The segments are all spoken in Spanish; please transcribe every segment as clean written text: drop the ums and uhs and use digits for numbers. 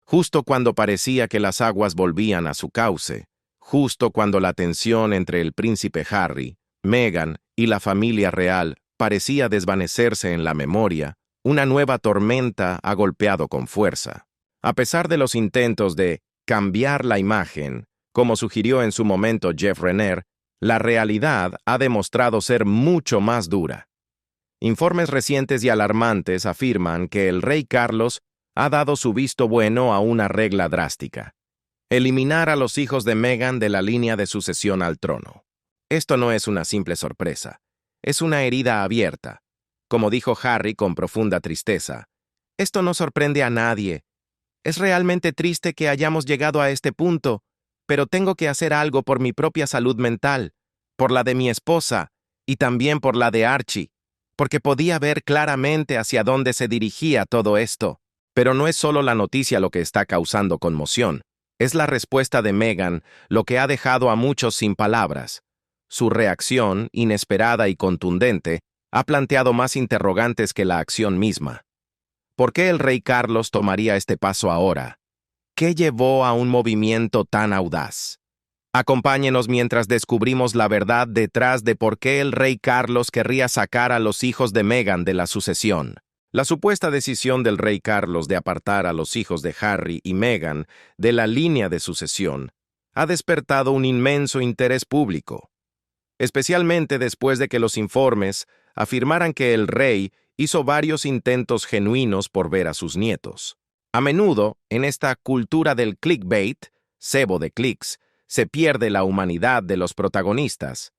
justo cuando parecía que las aguas volvían a su cauce, justo cuando la tensión entre el príncipe Harry, Meghan y la familia real parecía desvanecerse en la memoria, una nueva tormenta ha golpeado con fuerza. A pesar de los intentos de cambiar la imagen, como sugirió en su momento Jeff Renner, la realidad ha demostrado ser mucho más dura. Informes recientes y alarmantes afirman que el rey Carlos ha dado su visto bueno a una regla drástica: eliminar a los hijos de Meghan de la línea de sucesión al trono. Esto no es una simple sorpresa, es una herida abierta. Como dijo Harry con profunda tristeza, esto no sorprende a nadie. Es realmente triste que hayamos llegado a este punto, pero tengo que hacer algo por mi propia salud mental, por la de mi esposa y también por la de Archie, porque podía ver claramente hacia dónde se dirigía todo esto. Pero no es solo la noticia lo que está causando conmoción, es la respuesta de Meghan lo que ha dejado a muchos sin palabras. Su reacción, inesperada y contundente, ha planteado más interrogantes que la acción misma. ¿Por qué el rey Carlos tomaría este paso ahora? ¿Qué llevó a un movimiento tan audaz? Acompáñenos mientras descubrimos la verdad detrás de por qué el rey Carlos querría sacar a los hijos de Meghan de la sucesión. La supuesta decisión del rey Carlos de apartar a los hijos de Harry y Meghan de la línea de sucesión ha despertado un inmenso interés público, especialmente después de que los informes afirmaran que el rey hizo varios intentos genuinos por ver a sus nietos. A menudo, en esta cultura del clickbait, cebo de clics, se pierde la humanidad de los protagonistas.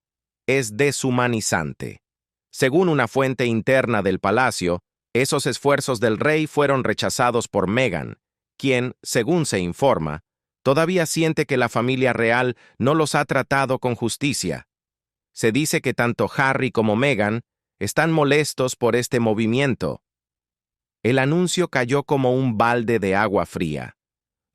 Es deshumanizante. Según una fuente interna del palacio, esos esfuerzos del rey fueron rechazados por Meghan, quien, según se informa, todavía siente que la familia real no los ha tratado con justicia. Se dice que tanto Harry como Meghan están molestos por este movimiento. El anuncio cayó como un balde de agua fría,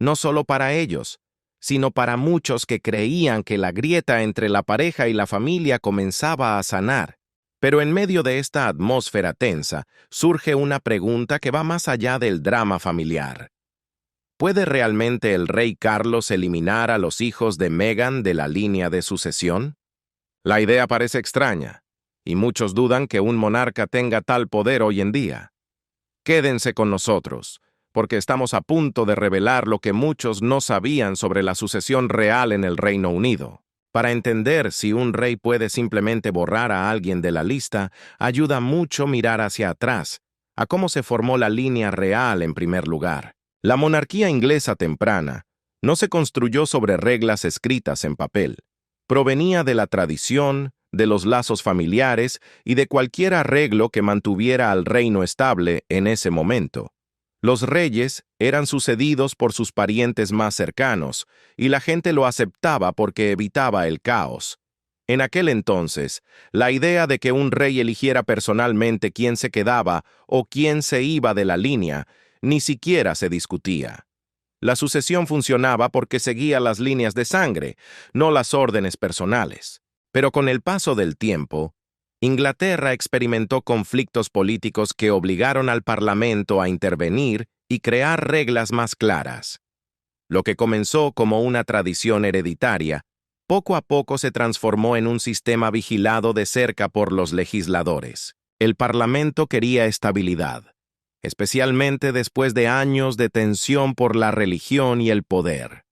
no solo para ellos, sino para muchos que creían que la grieta entre la pareja y la familia comenzaba a sanar. Pero en medio de esta atmósfera tensa, surge una pregunta que va más allá del drama familiar. ¿Puede realmente el rey Carlos eliminar a los hijos de Meghan de la línea de sucesión? La idea parece extraña, y muchos dudan que un monarca tenga tal poder hoy en día. Quédense con nosotros, porque estamos a punto de revelar lo que muchos no sabían sobre la sucesión real en el Reino Unido. Para entender si un rey puede simplemente borrar a alguien de la lista, ayuda mucho mirar hacia atrás, a cómo se formó la línea real en primer lugar. La monarquía inglesa temprana no se construyó sobre reglas escritas en papel. Provenía de la tradición, de los lazos familiares y de cualquier arreglo que mantuviera al reino estable en ese momento. Los reyes eran sucedidos por sus parientes más cercanos, y la gente lo aceptaba porque evitaba el caos. En aquel entonces, la idea de que un rey eligiera personalmente quién se quedaba o quién se iba de la línea ni siquiera se discutía. La sucesión funcionaba porque seguía las líneas de sangre, no las órdenes personales. Pero con el paso del tiempo, Inglaterra experimentó conflictos políticos que obligaron al Parlamento a intervenir y crear reglas más claras. Lo que comenzó como una tradición hereditaria, poco a poco se transformó en un sistema vigilado de cerca por los legisladores. El Parlamento quería estabilidad, especialmente después de años de tensión por la religión y el poder.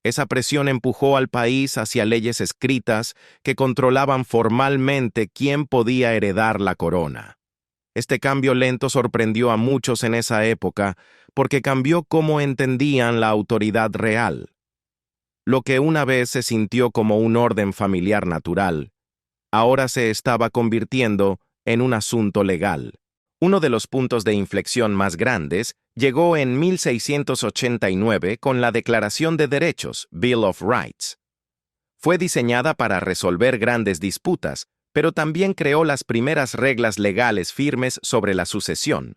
Esa presión empujó al país hacia leyes escritas que controlaban formalmente quién podía heredar la corona. Este cambio lento sorprendió a muchos en esa época porque cambió cómo entendían la autoridad real. Lo que una vez se sintió como un orden familiar natural, ahora se estaba convirtiendo en un asunto legal. Uno de los puntos de inflexión más grandes llegó en 1689 con la Declaración de Derechos, Bill of Rights. Fue diseñada para resolver grandes disputas, pero también creó las primeras reglas legales firmes sobre la sucesión.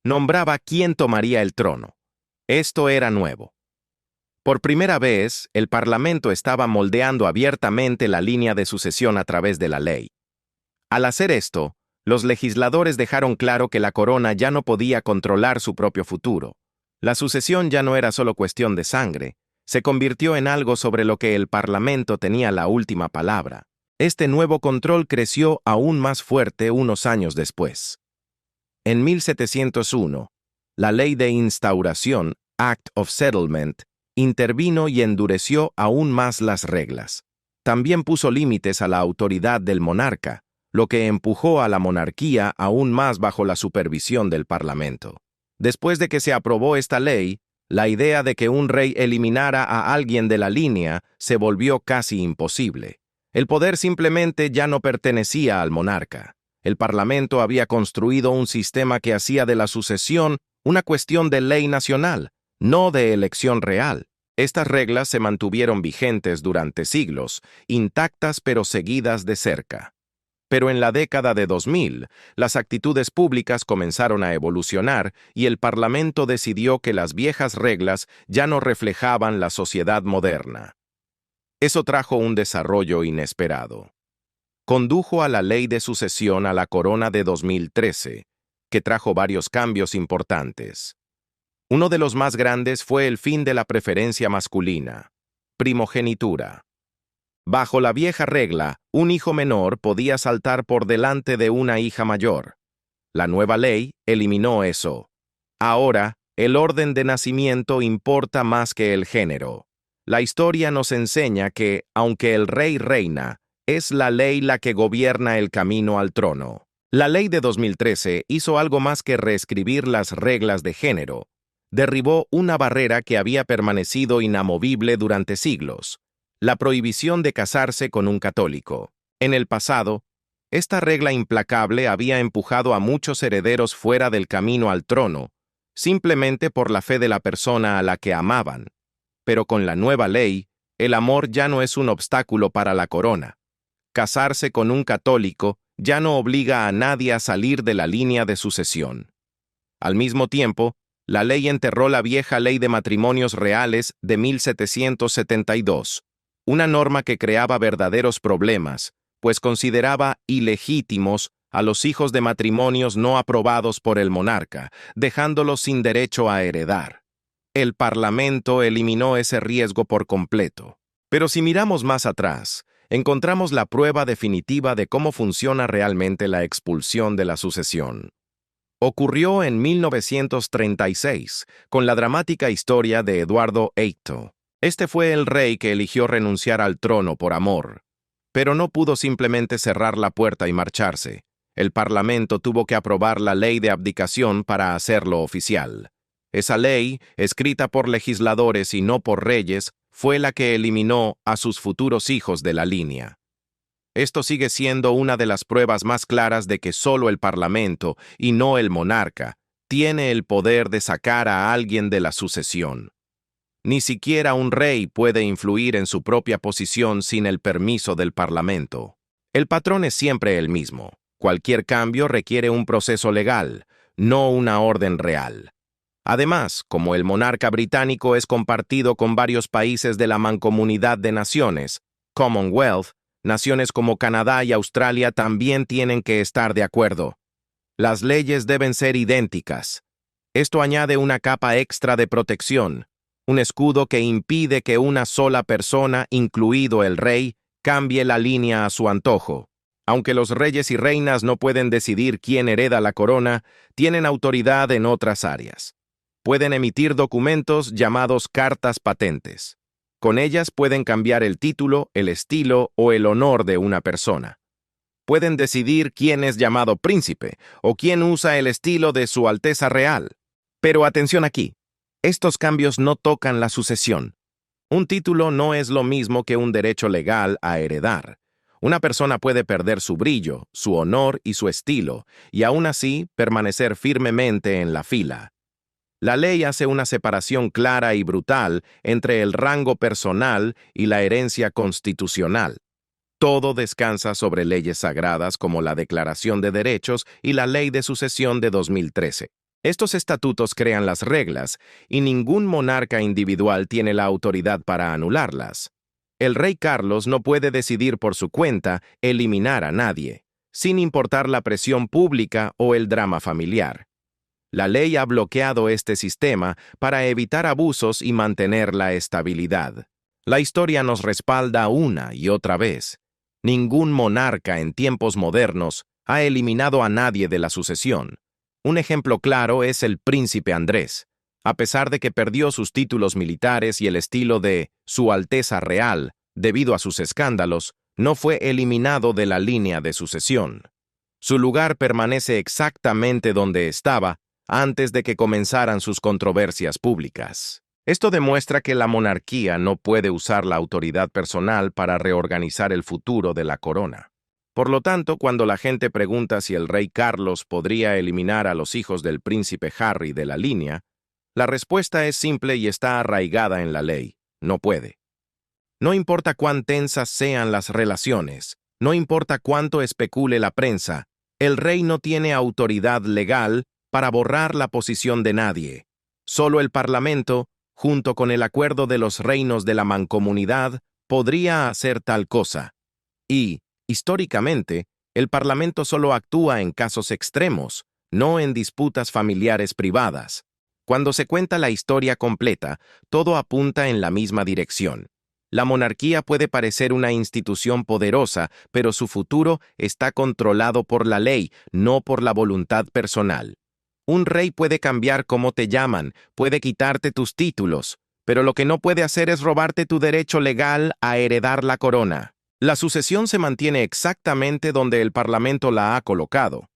Nombraba quién tomaría el trono. Esto era nuevo. Por primera vez, el Parlamento estaba moldeando abiertamente la línea de sucesión a través de la ley. Al hacer esto, los legisladores dejaron claro que la corona ya no podía controlar su propio futuro. La sucesión ya no era solo cuestión de sangre, se convirtió en algo sobre lo que el Parlamento tenía la última palabra. Este nuevo control creció aún más fuerte unos años después. En 1701, la Ley de Instauración, Act of Settlement, intervino y endureció aún más las reglas. También puso límites a la autoridad del monarca, lo que empujó a la monarquía aún más bajo la supervisión del Parlamento. Después de que se aprobó esta ley, la idea de que un rey eliminara a alguien de la línea se volvió casi imposible. El poder simplemente ya no pertenecía al monarca. El Parlamento había construido un sistema que hacía de la sucesión una cuestión de ley nacional, no de elección real. Estas reglas se mantuvieron vigentes durante siglos, intactas pero seguidas de cerca. Pero en la década de 2000, las actitudes públicas comenzaron a evolucionar y el Parlamento decidió que las viejas reglas ya no reflejaban la sociedad moderna. Eso trajo un desarrollo inesperado. Condujo a la Ley de Sucesión a la Corona de 2013, que trajo varios cambios importantes. Uno de los más grandes fue el fin de la preferencia masculina, primogenitura. Bajo la vieja regla, un hijo menor podía saltar por delante de una hija mayor. La nueva ley eliminó eso. Ahora, el orden de nacimiento importa más que el género. La historia nos enseña que, aunque el rey reina, es la ley la que gobierna el camino al trono. La ley de 2013 hizo algo más que reescribir las reglas de género. Derribó una barrera que había permanecido inamovible durante siglos: la prohibición de casarse con un católico. En el pasado, esta regla implacable había empujado a muchos herederos fuera del camino al trono, simplemente por la fe de la persona a la que amaban. Pero con la nueva ley, el amor ya no es un obstáculo para la corona. Casarse con un católico ya no obliga a nadie a salir de la línea de sucesión. Al mismo tiempo, la ley enterró la vieja ley de matrimonios reales de 1772, una norma que creaba verdaderos problemas, pues consideraba ilegítimos a los hijos de matrimonios no aprobados por el monarca, dejándolos sin derecho a heredar. El Parlamento eliminó ese riesgo por completo. Pero si miramos más atrás, encontramos la prueba definitiva de cómo funciona realmente la expulsión de la sucesión. Ocurrió en 1936, con la dramática historia de Eduardo VIII. Este fue el rey que eligió renunciar al trono por amor. Pero no pudo simplemente cerrar la puerta y marcharse. El Parlamento tuvo que aprobar la ley de abdicación para hacerlo oficial. Esa ley, escrita por legisladores y no por reyes, fue la que eliminó a sus futuros hijos de la línea. Esto sigue siendo una de las pruebas más claras de que solo el Parlamento, y no el monarca, tiene el poder de sacar a alguien de la sucesión. Ni siquiera un rey puede influir en su propia posición sin el permiso del Parlamento. El patrón es siempre el mismo. Cualquier cambio requiere un proceso legal, no una orden real. Además, como el monarca británico es compartido con varios países de la Mancomunidad de Naciones, Commonwealth, naciones como Canadá y Australia también tienen que estar de acuerdo. Las leyes deben ser idénticas. Esto añade una capa extra de protección, un escudo que impide que una sola persona, incluido el rey, cambie la línea a su antojo. Aunque los reyes y reinas no pueden decidir quién hereda la corona, tienen autoridad en otras áreas. Pueden emitir documentos llamados cartas patentes. Con ellas pueden cambiar el título, el estilo o el honor de una persona. Pueden decidir quién es llamado príncipe o quién usa el estilo de Su Alteza Real. Pero atención aquí, estos cambios no tocan la sucesión. Un título no es lo mismo que un derecho legal a heredar. Una persona puede perder su brillo, su honor y su estilo, y aún así permanecer firmemente en la fila. La ley hace una separación clara y brutal entre el rango personal y la herencia constitucional. Todo descansa sobre leyes sagradas como la Declaración de Derechos y la Ley de Sucesión de 2013. Estos estatutos crean las reglas y ningún monarca individual tiene la autoridad para anularlas. El rey Carlos no puede decidir por su cuenta eliminar a nadie, sin importar la presión pública o el drama familiar. La ley ha bloqueado este sistema para evitar abusos y mantener la estabilidad. La historia nos respalda una y otra vez. Ningún monarca en tiempos modernos ha eliminado a nadie de la sucesión. Un ejemplo claro es el príncipe Andrés. A pesar de que perdió sus títulos militares y el estilo de Su Alteza Real, debido a sus escándalos, no fue eliminado de la línea de sucesión. Su lugar permanece exactamente donde estaba antes de que comenzaran sus controversias públicas. Esto demuestra que la monarquía no puede usar la autoridad personal para reorganizar el futuro de la corona. Por lo tanto, cuando la gente pregunta si el rey Carlos podría eliminar a los hijos del príncipe Harry de la línea, la respuesta es simple y está arraigada en la ley: no puede. No importa cuán tensas sean las relaciones, no importa cuánto especule la prensa, el rey no tiene autoridad legal para borrar la posición de nadie. Solo el Parlamento, junto con el acuerdo de los reinos de la mancomunidad, podría hacer tal cosa. Y, históricamente, el Parlamento solo actúa en casos extremos, no en disputas familiares privadas. Cuando se cuenta la historia completa, todo apunta en la misma dirección. La monarquía puede parecer una institución poderosa, pero su futuro está controlado por la ley, no por la voluntad personal. Un rey puede cambiar cómo te llaman, puede quitarte tus títulos, pero lo que no puede hacer es robarte tu derecho legal a heredar la corona. La sucesión se mantiene exactamente donde el Parlamento la ha colocado.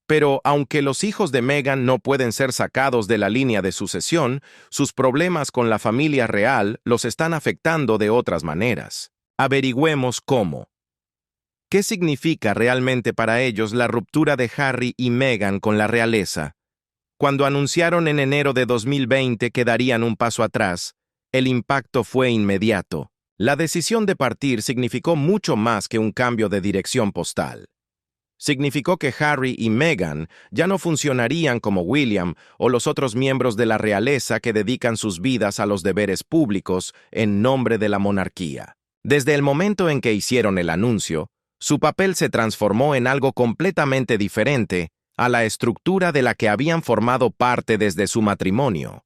Pero aunque los hijos de Meghan no pueden ser sacados de la línea de sucesión, sus problemas con la familia real los están afectando de otras maneras. Averigüemos cómo. ¿Qué significa realmente para ellos la ruptura de Harry y Meghan con la realeza? Cuando anunciaron en enero de 2020 que darían un paso atrás, el impacto fue inmediato. La decisión de partir significó mucho más que un cambio de dirección postal. Significó que Harry y Meghan ya no funcionarían como William o los otros miembros de la realeza que dedican sus vidas a los deberes públicos en nombre de la monarquía. Desde el momento en que hicieron el anuncio, su papel se transformó en algo completamente diferente a la estructura de la que habían formado parte desde su matrimonio.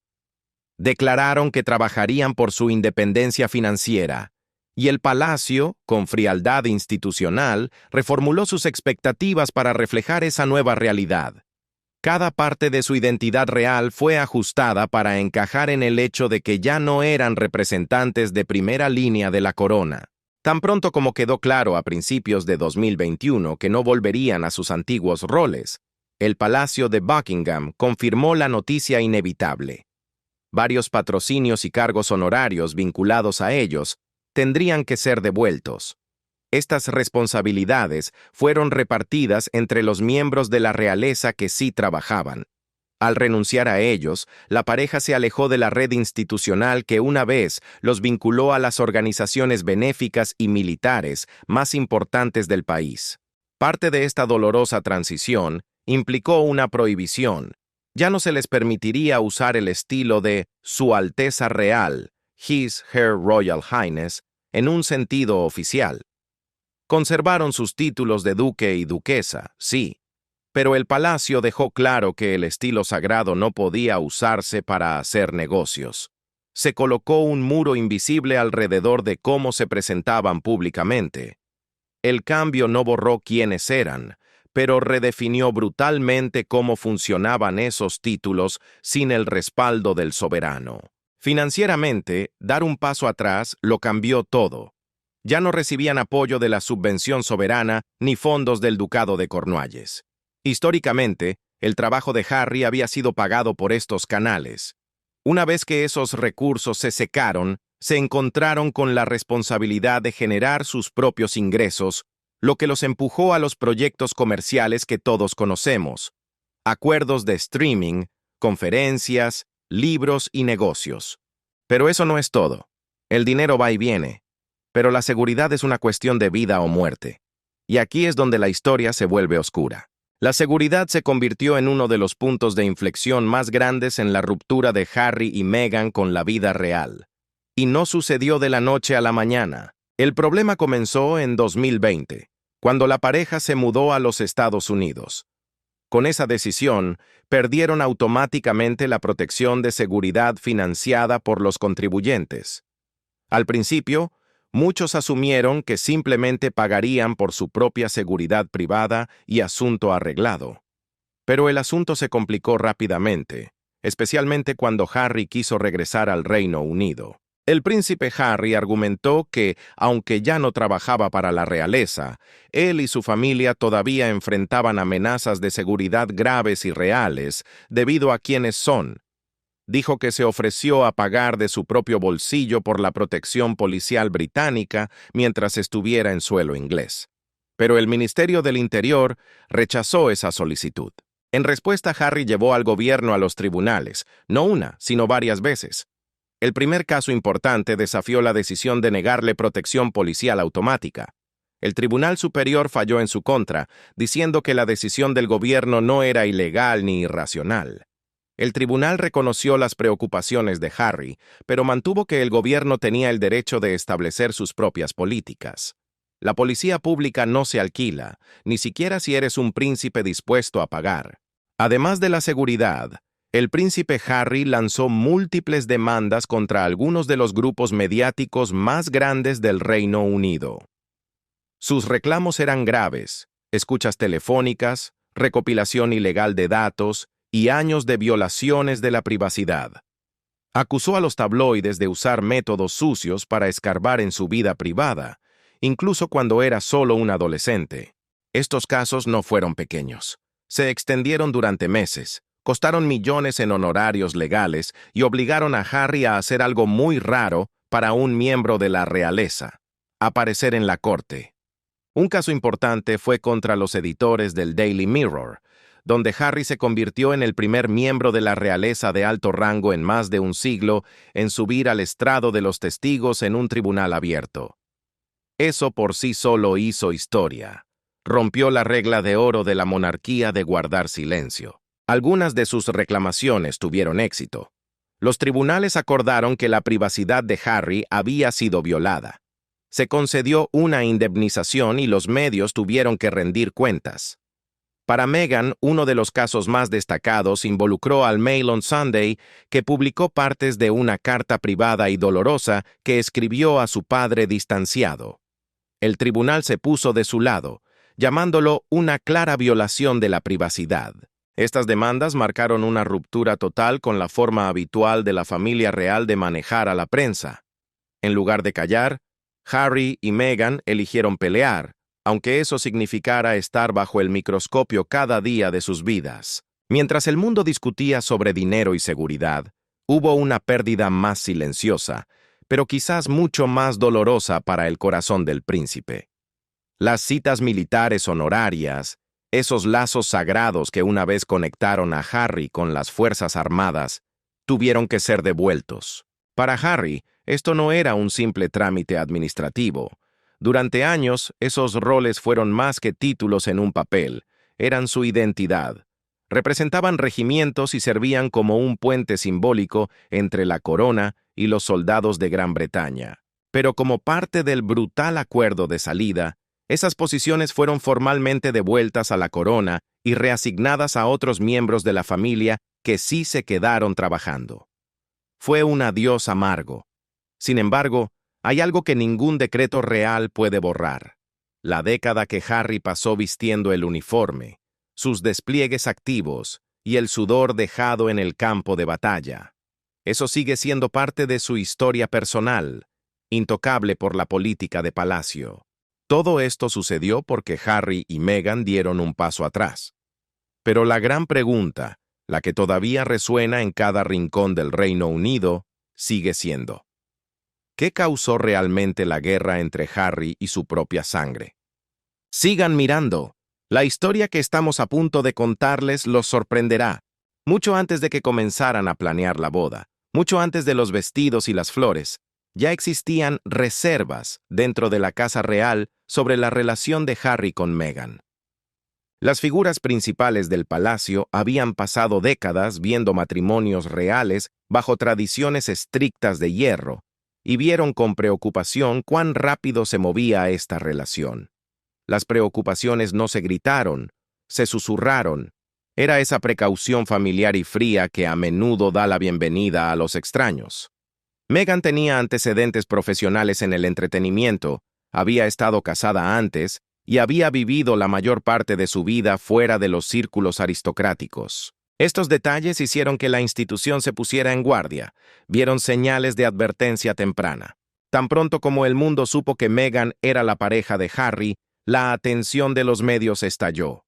Declararon que trabajarían por su independencia financiera, y el palacio, con frialdad institucional, reformuló sus expectativas para reflejar esa nueva realidad. Cada parte de su identidad real fue ajustada para encajar en el hecho de que ya no eran representantes de primera línea de la corona. Tan pronto como quedó claro a principios de 2021 que no volverían a sus antiguos roles, el Palacio de Buckingham confirmó la noticia inevitable. Varios patrocinios y cargos honorarios vinculados a ellos tendrían que ser devueltos. Estas responsabilidades fueron repartidas entre los miembros de la realeza que sí trabajaban. Al renunciar a ellos, la pareja se alejó de la red institucional que una vez los vinculó a las organizaciones benéficas y militares más importantes del país. Parte de esta dolorosa transición implicó una prohibición. Ya no se les permitiría usar el estilo de Su Alteza Real, His Her Royal Highness, en un sentido oficial. Conservaron sus títulos de duque y duquesa, sí, pero el palacio dejó claro que el estilo sagrado no podía usarse para hacer negocios. Se colocó un muro invisible alrededor de cómo se presentaban públicamente. El cambio no borró quiénes eran, pero redefinió brutalmente cómo funcionaban esos títulos sin el respaldo del soberano. Financieramente, dar un paso atrás lo cambió todo. Ya no recibían apoyo de la subvención soberana ni fondos del Ducado de Cornualles. Históricamente, el trabajo de Harry había sido pagado por estos canales. Una vez que esos recursos se secaron, se encontraron con la responsabilidad de generar sus propios ingresos, lo que los empujó a los proyectos comerciales que todos conocemos: acuerdos de streaming, conferencias, libros y negocios. Pero eso no es todo. El dinero va y viene, pero la seguridad es una cuestión de vida o muerte. Y aquí es donde la historia se vuelve oscura. La seguridad se convirtió en uno de los puntos de inflexión más grandes en la ruptura de Harry y Meghan con la vida real. Y no sucedió de la noche a la mañana. El problema comenzó en 2020, cuando la pareja se mudó a los Estados Unidos. Con esa decisión, perdieron automáticamente la protección de seguridad financiada por los contribuyentes. Al principio, muchos asumieron que simplemente pagarían por su propia seguridad privada y asunto arreglado. Pero el asunto se complicó rápidamente, especialmente cuando Harry quiso regresar al Reino Unido. El príncipe Harry argumentó que, aunque ya no trabajaba para la realeza, él y su familia todavía enfrentaban amenazas de seguridad graves y reales debido a quienes son. Dijo que se ofreció a pagar de su propio bolsillo por la protección policial británica mientras estuviera en suelo inglés. Pero el Ministerio del Interior rechazó esa solicitud. En respuesta, Harry llevó al gobierno a los tribunales, no una, sino varias veces. El primer caso importante desafió la decisión de negarle protección policial automática. El Tribunal Superior falló en su contra, diciendo que la decisión del gobierno no era ilegal ni irracional. El tribunal reconoció las preocupaciones de Harry, pero mantuvo que el gobierno tenía el derecho de establecer sus propias políticas. La policía pública no se alquila, ni siquiera si eres un príncipe dispuesto a pagar. Además de la seguridad, el príncipe Harry lanzó múltiples demandas contra algunos de los grupos mediáticos más grandes del Reino Unido. Sus reclamos eran graves: escuchas telefónicas, recopilación ilegal de datos y años de violaciones de la privacidad. Acusó a los tabloides de usar métodos sucios para escarbar en su vida privada, incluso cuando era solo un adolescente. Estos casos no fueron pequeños. Se extendieron durante meses. Costaron millones en honorarios legales y obligaron a Harry a hacer algo muy raro para un miembro de la realeza: aparecer en la corte. Un caso importante fue contra los editores del Daily Mirror, donde Harry se convirtió en el primer miembro de la realeza de alto rango en más de un siglo en subir al estrado de los testigos en un tribunal abierto. Eso por sí solo hizo historia. Rompió la regla de oro de la monarquía de guardar silencio. Algunas de sus reclamaciones tuvieron éxito. Los tribunales acordaron que la privacidad de Harry había sido violada. Se concedió una indemnización y los medios tuvieron que rendir cuentas. Para Meghan, uno de los casos más destacados involucró al Mail on Sunday, que publicó partes de una carta privada y dolorosa que escribió a su padre distanciado. El tribunal se puso de su lado, llamándolo una clara violación de la privacidad. Estas demandas marcaron una ruptura total con la forma habitual de la familia real de manejar a la prensa. En lugar de callar, Harry y Meghan eligieron pelear, aunque eso significara estar bajo el microscopio cada día de sus vidas. Mientras el mundo discutía sobre dinero y seguridad, hubo una pérdida más silenciosa, pero quizás mucho más dolorosa para el corazón del príncipe. Las citas militares honorarias, esos lazos sagrados que una vez conectaron a Harry con las Fuerzas Armadas, tuvieron que ser devueltos. Para Harry, esto no era un simple trámite administrativo. Durante años, esos roles fueron más que títulos en un papel, eran su identidad. Representaban regimientos y servían como un puente simbólico entre la corona y los soldados de Gran Bretaña. Pero como parte del brutal acuerdo de salida, esas posiciones fueron formalmente devueltas a la corona y reasignadas a otros miembros de la familia que sí se quedaron trabajando. Fue un adiós amargo. Sin embargo, hay algo que ningún decreto real puede borrar: la década que Harry pasó vistiendo el uniforme, sus despliegues activos y el sudor dejado en el campo de batalla. Eso sigue siendo parte de su historia personal, intocable por la política de palacio. Todo esto sucedió porque Harry y Meghan dieron un paso atrás. Pero la gran pregunta, la que todavía resuena en cada rincón del Reino Unido, sigue siendo: ¿qué causó realmente la guerra entre Harry y su propia sangre? Sigan mirando. La historia que estamos a punto de contarles los sorprenderá. Mucho antes de que comenzaran a planear la boda, mucho antes de los vestidos y las flores, ya existían reservas dentro de la Casa Real sobre la relación de Harry con Meghan. Las figuras principales del palacio habían pasado décadas viendo matrimonios reales bajo tradiciones estrictas de hierro, y vieron con preocupación cuán rápido se movía esta relación. Las preocupaciones no se gritaron, se susurraron, Era esa precaución familiar y fría que a menudo da la bienvenida a los extraños. Meghan tenía antecedentes profesionales en el entretenimiento, había estado casada antes y había vivido la mayor parte de su vida fuera de los círculos aristocráticos. Estos detalles hicieron que la institución se pusiera en guardia, vieron señales de advertencia temprana. Tan pronto como el mundo supo que Meghan era la pareja de Harry, la atención de los medios estalló.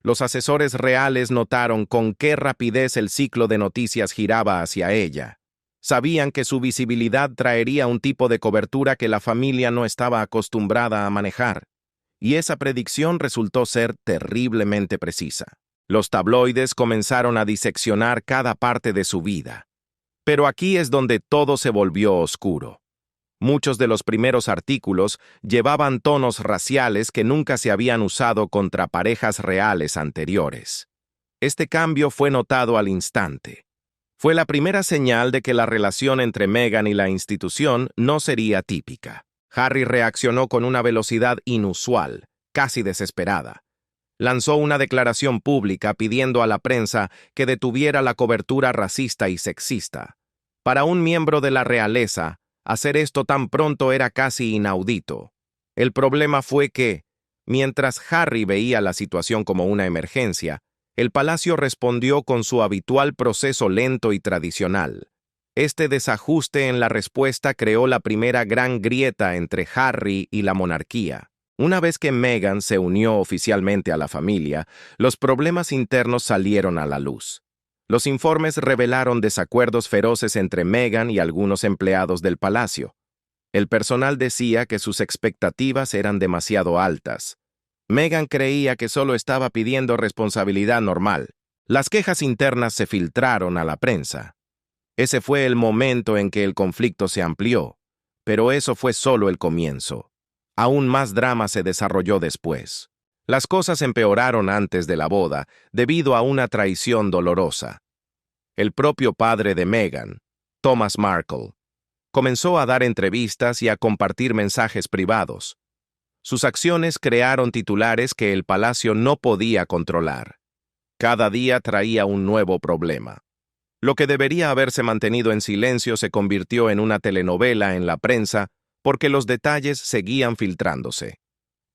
Los asesores reales notaron con qué rapidez el ciclo de noticias giraba hacia ella. Sabían que su visibilidad traería un tipo de cobertura que la familia no estaba acostumbrada a manejar, y esa predicción resultó ser terriblemente precisa. Los tabloides comenzaron a diseccionar cada parte de su vida. Pero aquí es donde todo se volvió oscuro. Muchos de los primeros artículos llevaban tonos raciales que nunca se habían usado contra parejas reales anteriores. Este cambio fue notado al instante. Fue la primera señal de que la relación entre Meghan y la institución no sería típica. Harry reaccionó con una velocidad inusual, casi desesperada. Lanzó una declaración pública pidiendo a la prensa que detuviera la cobertura racista y sexista. Para un miembro de la realeza, hacer esto tan pronto era casi inaudito. El problema fue que, mientras Harry veía la situación como una emergencia, el palacio respondió con su habitual proceso lento y tradicional. Este desajuste en la respuesta creó la primera gran grieta entre Harry y la monarquía. Una vez que Meghan se unió oficialmente a la familia, los problemas internos salieron a la luz. Los informes revelaron desacuerdos feroces entre Meghan y algunos empleados del palacio. El personal decía que sus expectativas eran demasiado altas. Meghan creía que solo estaba pidiendo responsabilidad normal. Las quejas internas se filtraron a la prensa. Ese fue el momento en que el conflicto se amplió, pero eso fue solo el comienzo. Aún más drama se desarrolló después. Las cosas empeoraron antes de la boda, debido a una traición dolorosa. El propio padre de Meghan, Thomas Markle, comenzó a dar entrevistas y a compartir mensajes privados. Sus acciones crearon titulares que el palacio no podía controlar. Cada día traía un nuevo problema. Lo que debería haberse mantenido en silencio se convirtió en una telenovela en la prensa porque los detalles seguían filtrándose.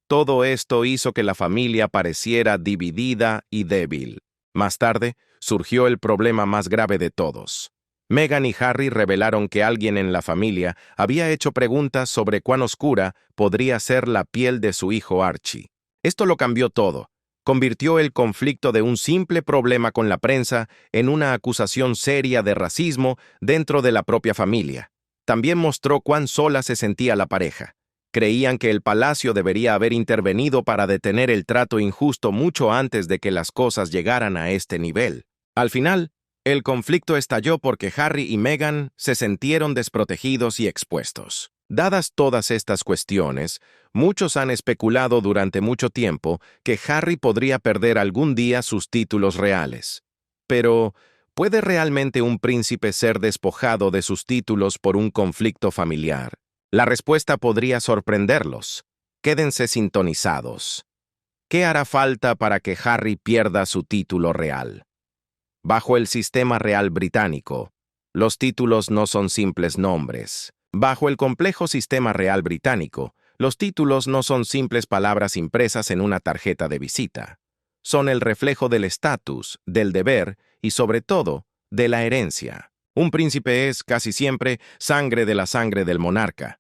Todo esto hizo que la familia pareciera dividida y débil. Más tarde, surgió el problema más grave de todos. Meghan y Harry revelaron que alguien en la familia había hecho preguntas sobre cuán oscura podría ser la piel de su hijo Archie. Esto lo cambió todo. Convirtió el conflicto de un simple problema con la prensa en una acusación seria de racismo dentro de la propia familia. También mostró cuán sola se sentía la pareja. Creían que el palacio debería haber intervenido para detener el trato injusto mucho antes de que las cosas llegaran a este nivel. Al final, el conflicto estalló porque Harry y Meghan se sintieron desprotegidos y expuestos. Dadas todas estas cuestiones, muchos han especulado durante mucho tiempo que Harry podría perder algún día sus títulos reales. Pero, ¿puede realmente un príncipe ser despojado de sus títulos por un conflicto familiar? La respuesta podría sorprenderlos. Quédense sintonizados. ¿Qué hará falta para que Harry pierda su título real? Bajo el sistema real británico, los títulos no son simples nombres. Bajo el complejo sistema real británico, los títulos no son simples palabras impresas en una tarjeta de visita. Son el reflejo del estatus, del deber y, sobre todo, de la herencia. Un príncipe es, casi siempre, sangre de la sangre del monarca.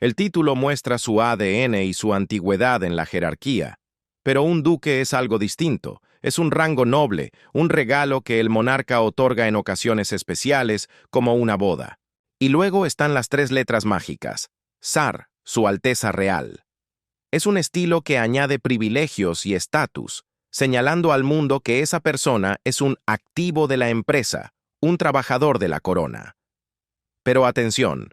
El título muestra su ADN y su antigüedad en la jerarquía. Pero un duque es algo distinto. Es un rango noble, un regalo que el monarca otorga en ocasiones especiales, como una boda. Y luego están las 3 letras mágicas. Sar, Su Alteza Real. Es un estilo que añade privilegios y estatus, señalando al mundo que esa persona es un activo de la empresa, un trabajador de la corona. Pero atención,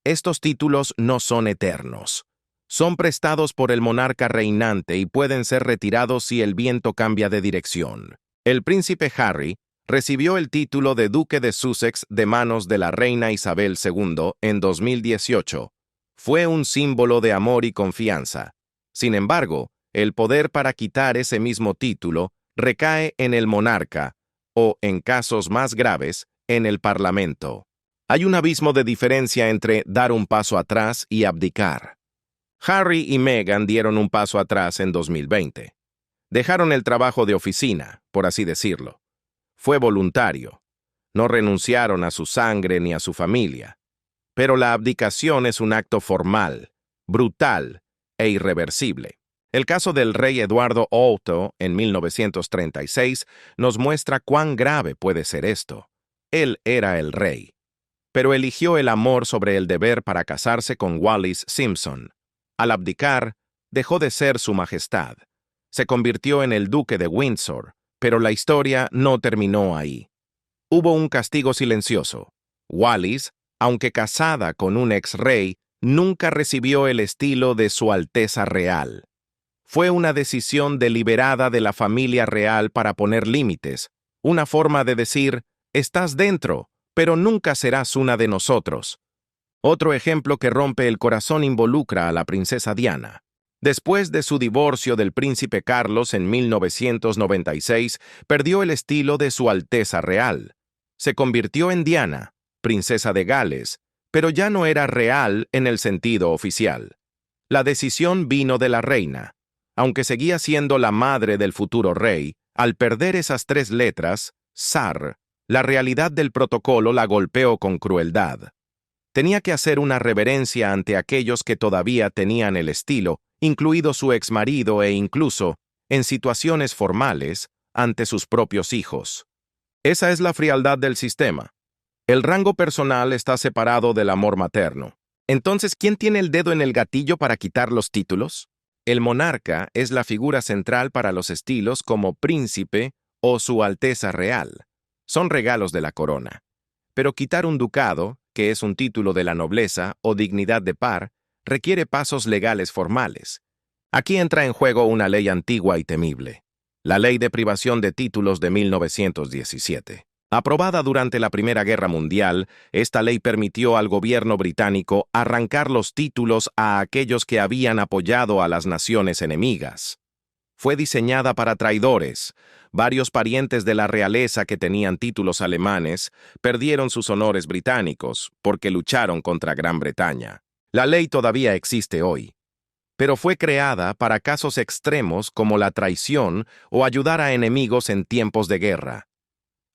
estos títulos no son eternos. Son prestados por el monarca reinante y pueden ser retirados si el viento cambia de dirección. El príncipe Harry recibió el título de Duque de Sussex de manos de la reina Isabel II en 2018. Fue un símbolo de amor y confianza. Sin embargo, el poder para quitar ese mismo título recae en el monarca o, en casos más graves, en el parlamento. Hay un abismo de diferencia entre dar un paso atrás y abdicar. Harry y Meghan dieron un paso atrás en 2020. Dejaron el trabajo de oficina, por así decirlo. Fue voluntario. No renunciaron a su sangre ni a su familia. Pero la abdicación es un acto formal, brutal e irreversible. El caso del rey Eduardo VIII en 1936 nos muestra cuán grave puede ser esto. Él era el rey, pero eligió el amor sobre el deber para casarse con Wallis Simpson. Al abdicar, dejó de ser su majestad. Se convirtió en el duque de Windsor, pero la historia no terminó ahí. Hubo un castigo silencioso. Wallis, aunque casada con un ex-rey, nunca recibió el estilo de Su Alteza Real. Fue una decisión deliberada de la familia real para poner límites, una forma de decir, estás dentro, pero nunca serás una de nosotros. Otro ejemplo que rompe el corazón involucra a la princesa Diana. Después de su divorcio del príncipe Carlos en 1996, perdió el estilo de Su Alteza Real. Se convirtió en Diana, princesa de Gales, pero ya no era real en el sentido oficial. La decisión vino de la reina. Aunque seguía siendo la madre del futuro rey, al perder esas 3 letras, Sar, la realidad del protocolo la golpeó con crueldad. Tenía que hacer una reverencia ante aquellos que todavía tenían el estilo, incluido su exmarido e incluso, en situaciones formales, ante sus propios hijos. Esa es la frialdad del sistema. El rango personal está separado del amor materno. Entonces, ¿quién tiene el dedo en el gatillo para quitar los títulos? El monarca es la figura central para los estilos como príncipe o Su Alteza Real. Son regalos de la corona. Pero quitar un ducado, que es un título de la nobleza o dignidad de par, requiere pasos legales formales. Aquí entra en juego una ley antigua y temible, la Ley de Privación de Títulos de 1917. Aprobada durante la Primera Guerra Mundial, esta ley permitió al gobierno británico arrancar los títulos a aquellos que habían apoyado a las naciones enemigas. Fue diseñada para traidores. Varios parientes de la realeza que tenían títulos alemanes perdieron sus honores británicos porque lucharon contra Gran Bretaña. La ley todavía existe hoy, pero fue creada para casos extremos como la traición o ayudar a enemigos en tiempos de guerra.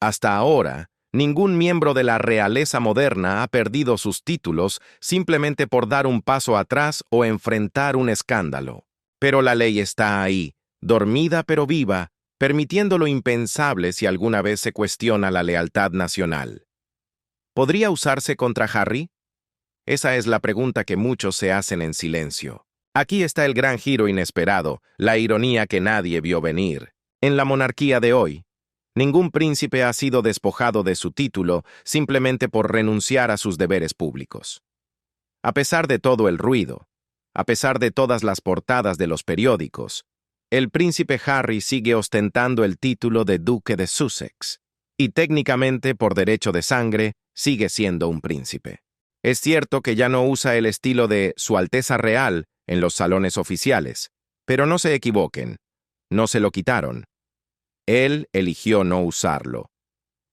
Hasta ahora, ningún miembro de la realeza moderna ha perdido sus títulos simplemente por dar un paso atrás o enfrentar un escándalo. Pero la ley está ahí, dormida pero viva, permitiendo lo impensable si alguna vez se cuestiona la lealtad nacional. ¿Podría usarse contra Harry? Esa es la pregunta que muchos se hacen en silencio. Aquí está el gran giro inesperado, la ironía que nadie vio venir. En la monarquía de hoy, ningún príncipe ha sido despojado de su título simplemente por renunciar a sus deberes públicos. A pesar de todo el ruido, a pesar de todas las portadas de los periódicos, el príncipe Harry sigue ostentando el título de Duque de Sussex, y técnicamente, por derecho de sangre, sigue siendo un príncipe. Es cierto que ya no usa el estilo de Su Alteza Real en los salones oficiales, pero no se equivoquen, no se lo quitaron. Él eligió no usarlo.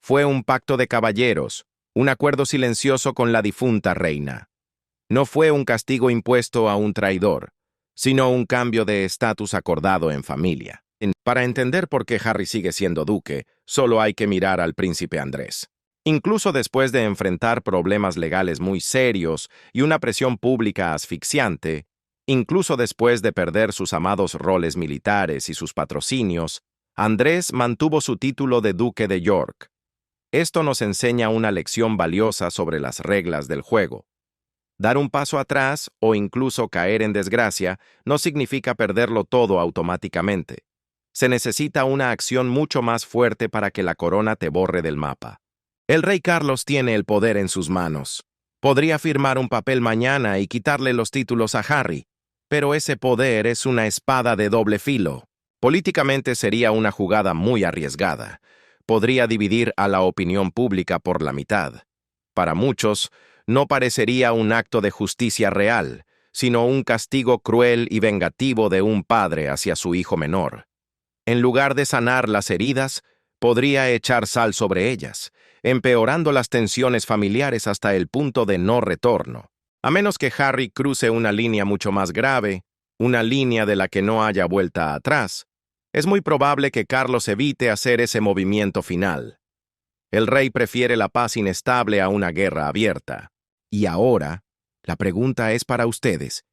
Fue un pacto de caballeros, un acuerdo silencioso con la difunta reina. No fue un castigo impuesto a un traidor, sino un cambio de estatus acordado en familia. Para entender por qué Harry sigue siendo duque, solo hay que mirar al príncipe Andrés. Incluso después de enfrentar problemas legales muy serios y una presión pública asfixiante, incluso después de perder sus amados roles militares y sus patrocinios, Andrés mantuvo su título de Duque de York. Esto nos enseña una lección valiosa sobre las reglas del juego. Dar un paso atrás o incluso caer en desgracia no significa perderlo todo automáticamente. Se necesita una acción mucho más fuerte para que la corona te borre del mapa. El rey Carlos tiene el poder en sus manos. Podría firmar un papel mañana y quitarle los títulos a Harry, pero ese poder es una espada de doble filo. Políticamente sería una jugada muy arriesgada. Podría dividir a la opinión pública por la mitad. Para muchos, no parecería un acto de justicia real, sino un castigo cruel y vengativo de un padre hacia su hijo menor. En lugar de sanar las heridas, podría echar sal sobre ellas, empeorando las tensiones familiares hasta el punto de no retorno. A menos que Harry cruce una línea mucho más grave, una línea de la que no haya vuelta atrás, es muy probable que Carlos evite hacer ese movimiento final. El rey prefiere la paz inestable a una guerra abierta. Y ahora, la pregunta es para ustedes,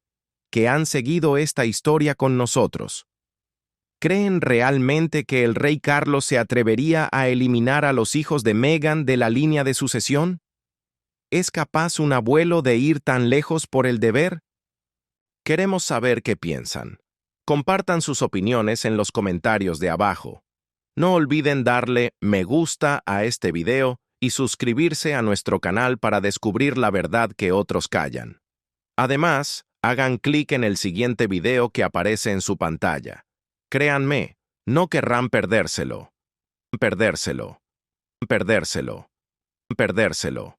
que han seguido esta historia con nosotros. ¿Creen realmente que el rey Carlos se atrevería a eliminar a los hijos de Meghan de la línea de sucesión? ¿Es capaz un abuelo de ir tan lejos por el deber? Queremos saber qué piensan. Compartan sus opiniones en los comentarios de abajo. No olviden darle me gusta a este video y suscribirse a nuestro canal para descubrir la verdad que otros callan. Además, hagan clic en el siguiente video que aparece en su pantalla. Créanme, no querrán perdérselo. Perdérselo. Perdérselo. Perdérselo.